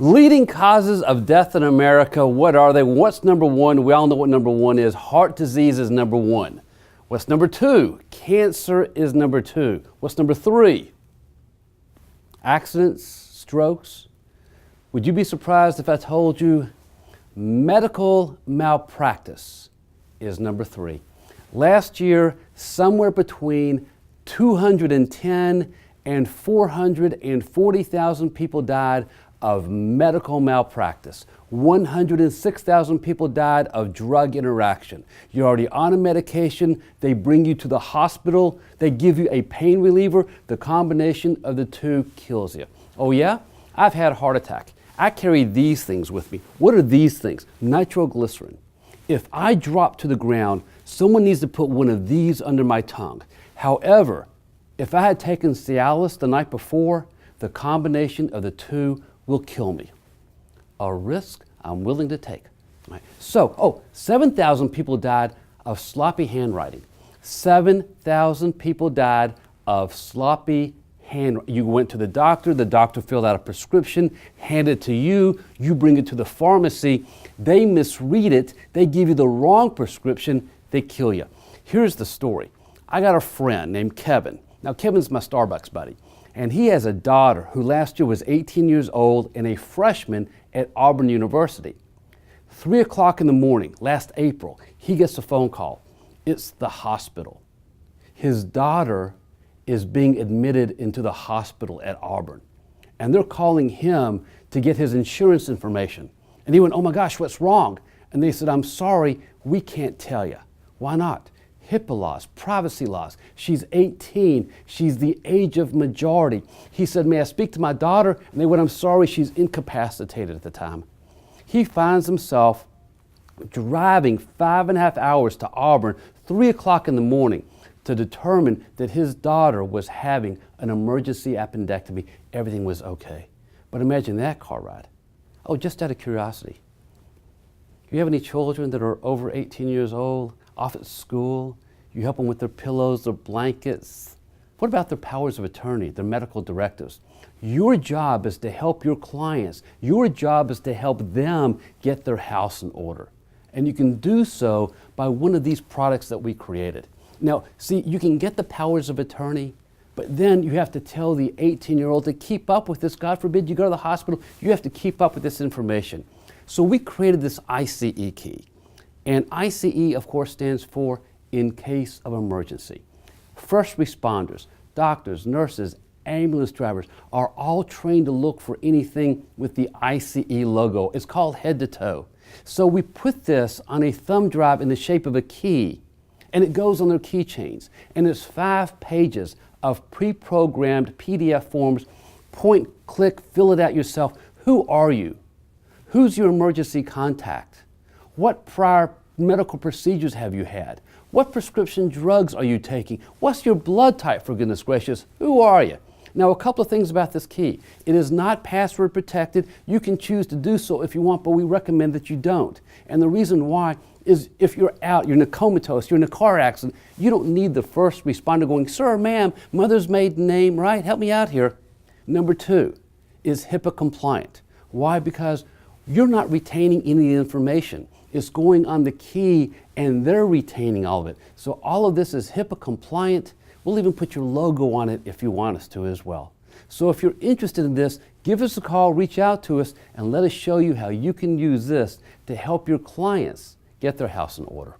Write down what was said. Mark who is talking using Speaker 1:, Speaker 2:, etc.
Speaker 1: Leading causes of death in America, what are they? What's number one? We all know what number one is. Heart disease is number one. What's number two? Cancer is number two. What's number three? Accidents, strokes. Would you be surprised if I told you medical malpractice is number three? Last year, somewhere between 210 and 440,000 people died of medical malpractice. 106,000 people died of drug interaction. You're already on a medication, they bring you to the hospital, they give you a pain reliever, the combination of the two kills you. Oh yeah? I've had a heart attack. I carry these things with me. What are these things? Nitroglycerin. If I drop to the ground, someone needs to put one of these under my tongue. However, if I had taken Cialis the night before, the combination of the two will kill me. A risk I'm willing to take. Right. So, 7,000 people died of sloppy handwriting. 7,000 people died of sloppy handwriting. You went to the doctor filled out a prescription, handed it to you, you bring it to the pharmacy, they misread it, they give you the wrong prescription, they kill you. Here's the story. I got a friend named Kevin. Now, Kevin's my Starbucks buddy. And he has a daughter who last year was 18 years old and a freshman at Auburn University. 3 o'clock in the morning, last April, he gets a phone call. It's the hospital. His daughter is being admitted into the hospital at Auburn. And they're calling him to get his insurance information. And he went, oh my gosh, what's wrong? And they said, I'm sorry, we can't tell you. Why not? HIPAA laws, privacy laws. She's 18. She's the age of majority. He said, may I speak to my daughter? And they went, I'm sorry, she's incapacitated at the time. He finds himself driving 5.5 hours to Auburn, 3 o'clock in the morning, to determine that his daughter was having an emergency appendectomy. Everything was okay. But imagine that car ride. Oh, just out of curiosity. Do you have any children that are over 18 years old? Off at school, you help them with their pillows, their blankets. What about their powers of attorney, their medical directives? Your job is to help your clients. Your job is to help them get their house in order. And you can do so by one of these products that we created. Now, see, you can get the powers of attorney, but then you have to tell the 18-year-old to keep up with this. God forbid you go to the hospital, you have to keep up with this information. So we created this ICE key. And ICE, of course, stands for in case of emergency. First responders, doctors, nurses, ambulance drivers are all trained to look for anything with the ICE logo. It's called head to toe. So we put this on a thumb drive in the shape of a key, and it goes on their keychains. And it's 5 pages of pre-programmed PDF forms. Point, click, fill it out yourself. Who are you? Who's your emergency contact? What prior medical procedures have you had? What prescription drugs are you taking? What's your blood type, for goodness gracious? Who are you? Now, a couple of things about this key. It is not password protected. You can choose to do so if you want, but we recommend that you don't. And the reason why is if you're out, you're in a comatose, you're in a car accident, you don't need the first responder going, sir, ma'am, mother's maiden name, right? Help me out here. Number 2 is HIPAA compliant. Why? Because you're not retaining any information. It's going on the key and they're retaining all of it. So all of this is HIPAA compliant. We'll even put your logo on it if you want us to as well. So if you're interested in this, give us a call, reach out to us, and let us show you how you can use this to help your clients get their house in order.